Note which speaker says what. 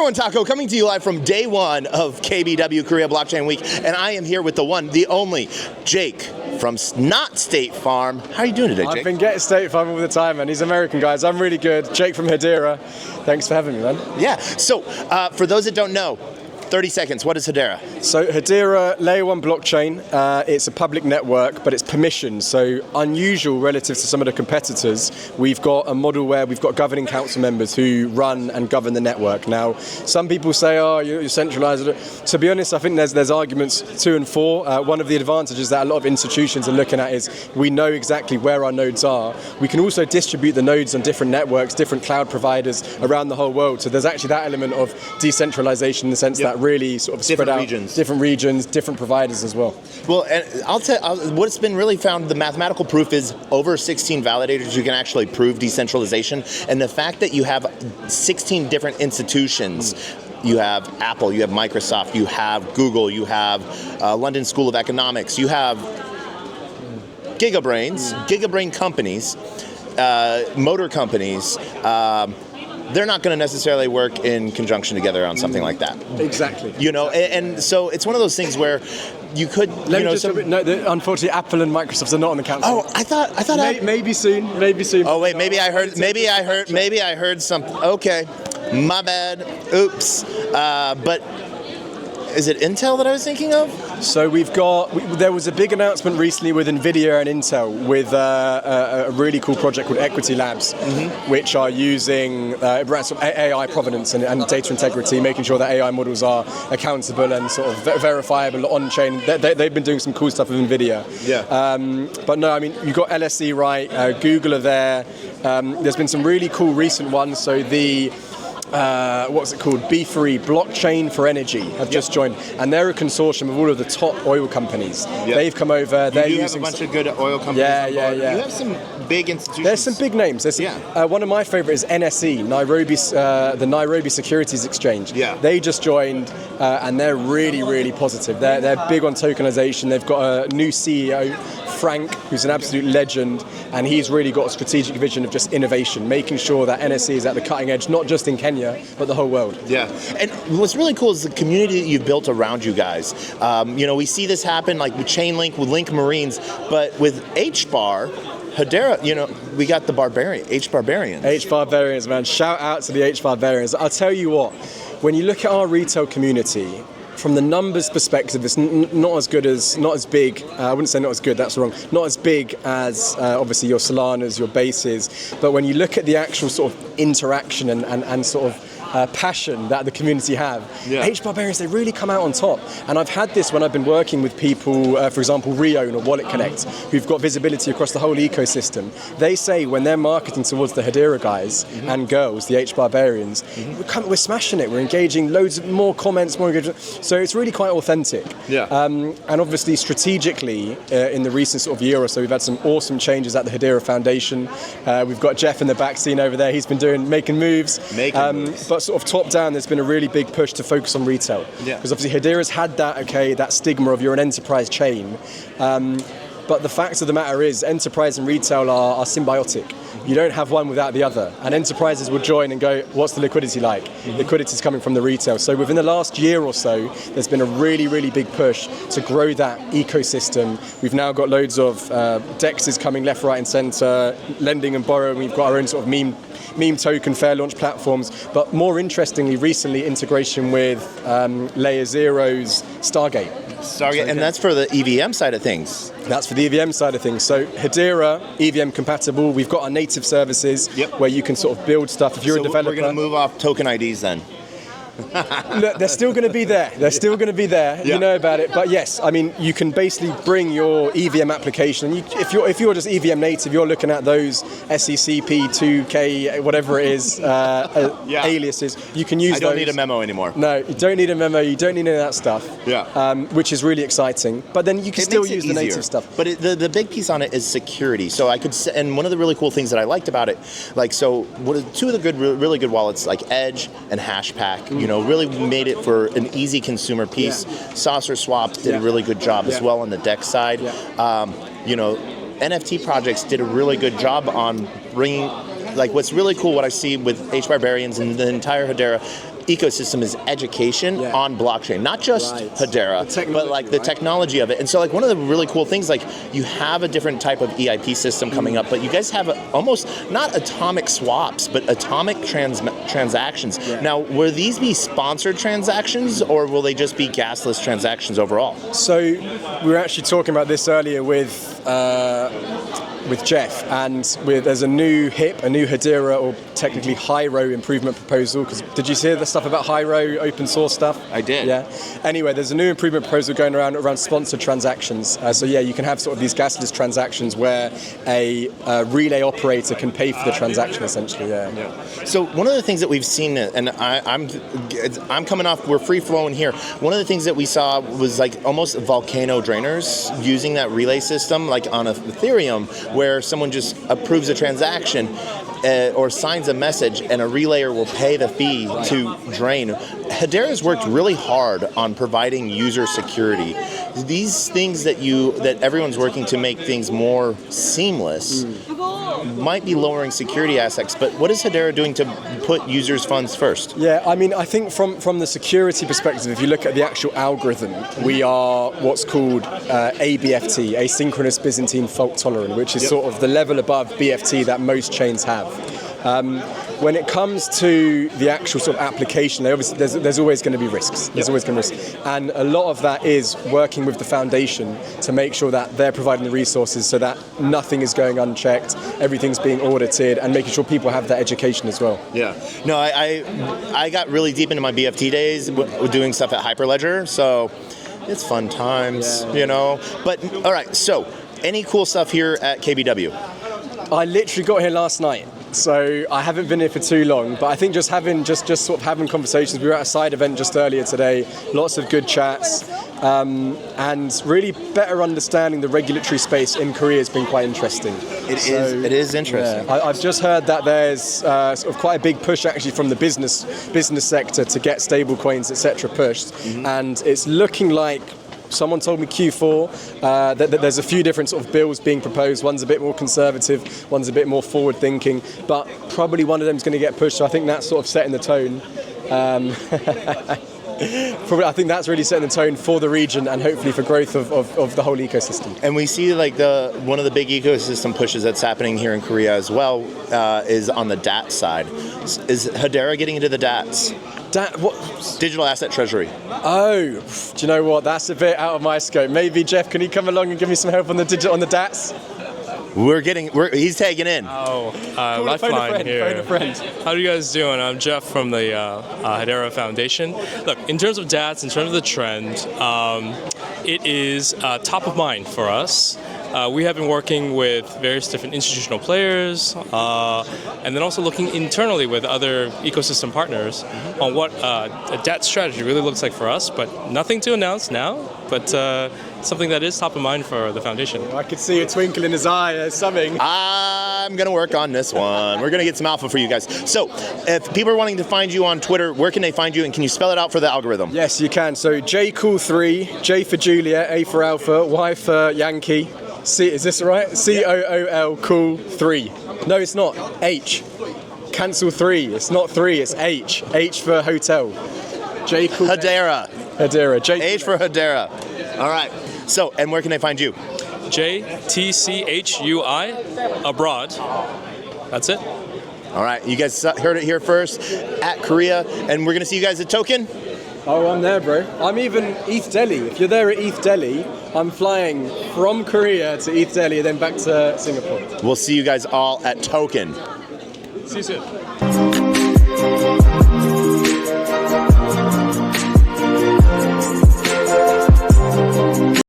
Speaker 1: everyone, Taco, coming to you live from day one of KBW Korea Blockchain Week, and I am here with the one, the only, Jake from not State Farm. How are you doing today, Jake?
Speaker 2: I've been getting State Farm all the time, man. He's American, guys. I'm really good. Jake from Hedera. Thanks for having me, man.
Speaker 1: Yeah. So, for those that don't know, 30 seconds, what is Hedera?
Speaker 2: So Hedera, layer 1 blockchain. It's a public network, but it's permissioned. So unusual relative to some of the competitors. We've got a model where we've got governing council members who run and govern the network. Now, some people say, oh, you're centralized. To be honest, I think there's arguments 2 and 4. One of the advantages that a lot of institutions are looking at is we know exactly where our nodes are. We can also distribute the nodes on different networks, different cloud providers around the whole world. So there's actually that element of decentralization in the sense that really sort of spread out different regions, different providers as well.
Speaker 1: Well, and I'll tell what's been really found, the mathematical proof is over 16 validators you can actually prove decentralization, and the fact that you have 16 different institutions. You have Apple, you have Microsoft, you have Google, you have London School of Economics, you have gigabrain companies, motor companies. They're not going to necessarily work in conjunction together on something like that.
Speaker 2: Exactly.
Speaker 1: You know, and so it's one of those things where you could.
Speaker 2: Unfortunately, Apple and Microsoft are not on the council.
Speaker 1: Oh, I thought.
Speaker 2: Maybe soon. Oh
Speaker 1: wait, maybe I heard something. Okay, my bad. Oops. But is it Intel that I was thinking of?
Speaker 2: So there was a big announcement recently with NVIDIA and Intel with a really cool project called Equity Labs, which are using AI provenance and data integrity, making sure that AI models are accountable and sort of verifiable on-chain. They've been doing some cool stuff with NVIDIA.
Speaker 1: Yeah.
Speaker 2: But no, I mean, you've got LSE, right? Google are there. There's been some really cool recent ones. So the what's it called? B3 Blockchain for Energy have just joined, and they're a consortium of all of the top oil companies. They've come over. They're
Speaker 1: using a bunch of good oil companies.
Speaker 2: Yeah.
Speaker 1: You have some big institutions.
Speaker 2: There's some big names. One of my favorite is NSE, the Nairobi Securities Exchange.
Speaker 1: Yeah.
Speaker 2: They just joined, and they're really, really positive. They're big on tokenization. They've got a new CEO, Frank, who's an absolute legend, and he's really got a strategic vision of just innovation, making sure that NSE is at the cutting edge, not just in Kenya, but the whole world.
Speaker 1: Yeah, and what's really cool is the community that you've built around you guys. We see this happen like with Chainlink, with Link Marines, but with HBAR, Hedera, we got the H-Barbarians.
Speaker 2: H-Barbarians, man. Shout out to the H-Barbarians. I'll tell you what, when you look at our retail community, from the numbers perspective, it's not as big. I wouldn't say not as good, that's wrong. Not as big as obviously your Solanas, your bases. But when you look at the actual sort of interaction and sort of passion that the community have, H-Barbarians, they really come out on top. And I've had this when I've been working with people, for example, Reown or Wallet Connect, who've got visibility across the whole ecosystem. They say when they're marketing towards the Hedera guys and girls, the H-Barbarians, we're smashing it. We're engaging loads of more comments, more engagement. So it's really quite authentic.
Speaker 1: Yeah.
Speaker 2: And obviously strategically, in the recent sort of year or so, we've had some awesome changes at the Hedera Foundation. We've got Jeff in the back scene over there. He's been making moves. But sort of top down, there's been a really big push to focus on retail.
Speaker 1: Yeah.
Speaker 2: Because obviously Hedera's had that stigma of you're an enterprise chain. But the fact of the matter is, enterprise and retail are symbiotic. You don't have one without the other. And enterprises will join and go, what's the liquidity like? Liquidity is coming from the retail. So within the last year or so, there's been a really, really big push to grow that ecosystem. We've now got loads of DEXs coming left, right and centre, lending and borrowing. We've got our own sort of meme token fair launch platforms. But more interestingly, recently integration with Layer Zero's Stargate.
Speaker 1: And that's for the EVM side of things.
Speaker 2: That's for the EVM side of things. So Hedera, EVM compatible. We've got our native services where you can sort of build stuff. If you're a developer,
Speaker 1: we're going to move off token IDs then.
Speaker 2: Look, they're still going to be there.
Speaker 1: Yeah.
Speaker 2: You know about it. But yes, I mean, you can basically bring your EVM application. If you're just EVM native, you're looking at those SECP, 2K, whatever it is, aliases. You can use those.
Speaker 1: I don't need a memo anymore.
Speaker 2: No, you don't need a memo. You don't need any of that stuff.
Speaker 1: Yeah.
Speaker 2: Which is really exciting. But then you can still use the native stuff.
Speaker 1: But the big piece on it is security. So and one of the really cool things that I liked about it, two of the really good wallets like Edge and Hashpack. Really made it for an easy consumer piece. Saucer Swaps did a really good job as well on the DEX side. NFT projects did a really good job on bringing, what's really cool, what I see with H-Barbarians and the entire Hedera ecosystem is education on blockchain, not just Hedera, but like the technology of it. And so like one of the really cool things, like you have a different type of EIP system coming up, but you guys have almost not atomic swaps, but atomic transactions. Now, will these be sponsored transactions, or will they just be gasless transactions overall?
Speaker 2: So we were actually talking about this earlier with Jeff, and there's a new Hedera, or technically Hyro improvement proposal. Because did you see the stuff about Hyro open source stuff?
Speaker 1: I did.
Speaker 2: Yeah. Anyway, there's a new improvement proposal going around sponsored transactions. So yeah, you can have sort of these gasless transactions where a relay operator can pay for the transaction essentially. Yeah.
Speaker 1: So one of the things that we've seen, and I'm coming off, we're free flowing here. One of the things that we saw was like almost volcano drainers using that relay system, like on Ethereum, where someone just approves a transaction or signs a message and a relayer will pay the fee to drain. Hedera's worked really hard on providing user security. These things that everyone's working to make things more seamless might be lowering security aspects, but what is Hedera doing to put users' funds first?
Speaker 2: Yeah, I mean, I think from the security perspective, if you look at the actual algorithm, we are what's called ABFT, asynchronous Byzantine fault tolerant, which is sort of the level above BFT that most chains have. When it comes to the actual sort of application, obviously there's always going to be risks. There's always going to be risks. And a lot of that is working with the foundation to make sure that they're providing the resources so that nothing is going unchecked, everything's being audited, and making sure people have that education as well.
Speaker 1: Yeah. No, I got really deep into my BFT days doing stuff at Hyperledger, so it's fun times, you know. But, all right, so any cool stuff here at KBW?
Speaker 2: I literally got here last night. So I haven't been here for too long, but I think just sort of having conversations. We were at a side event just earlier today, lots of good chats, and really better understanding the regulatory space in Korea has been quite interesting.
Speaker 1: It is interesting.
Speaker 2: Yeah, I've just heard that there's sort of quite a big push actually from the business sector to get stable coins, etc. pushed, and it's looking like. Someone told me Q4 that there's a few different sort of bills being proposed. One's a bit more conservative, one's a bit more forward-thinking, but probably one of them is going to get pushed. So I think that's sort of setting the tone. I think that's really setting the tone for the region and hopefully for growth of the whole ecosystem.
Speaker 1: And we see like one of the big ecosystem pushes that's happening here in Korea as well is on the DAT side. Is Hedera getting into the DATs?
Speaker 2: What?
Speaker 1: Digital Asset Treasury.
Speaker 2: Oh, do you know what? That's a bit out of my scope. Maybe Jeff, can you come along and give me some help on the DATs?
Speaker 1: He's taking in.
Speaker 3: Lifeline here. How are you guys doing? I'm Jeff from the Hedera Foundation. Look, in terms of DATs, in terms of the trend, it is top of mind for us. We have been working with various different institutional players, and then also looking internally with other ecosystem partners on what a DAT strategy really looks like for us, but nothing to announce now, but something that is top of mind for the foundation.
Speaker 2: I could see a twinkle in his eye. There's something.
Speaker 1: I'm going to work on this one. We're going to get some alpha for you guys. So if people are wanting to find you on Twitter, where can they find you, and can you spell it out for the algorithm?
Speaker 2: Yes, you can. So JCool3, J for Juliet, A for Alpha, Y for Yankee. Is this right? COOL cool 3. No, it's not. H. Cancel 3. It's not 3. It's H. H for hotel. J cool.
Speaker 1: Hedera.
Speaker 2: J.
Speaker 1: H for Hedera. All right. So, and where can they find you?
Speaker 3: JTCHUI abroad. That's it.
Speaker 1: All right. You guys heard it here first at Korea, and we're going to see you guys at Token.
Speaker 2: Oh, I'm there, bro. I'm even ETH Delhi. If you're there at ETH Delhi, I'm flying from Korea to ETH Delhi and then back to Singapore.
Speaker 1: We'll see you guys all at Token.
Speaker 3: See you soon.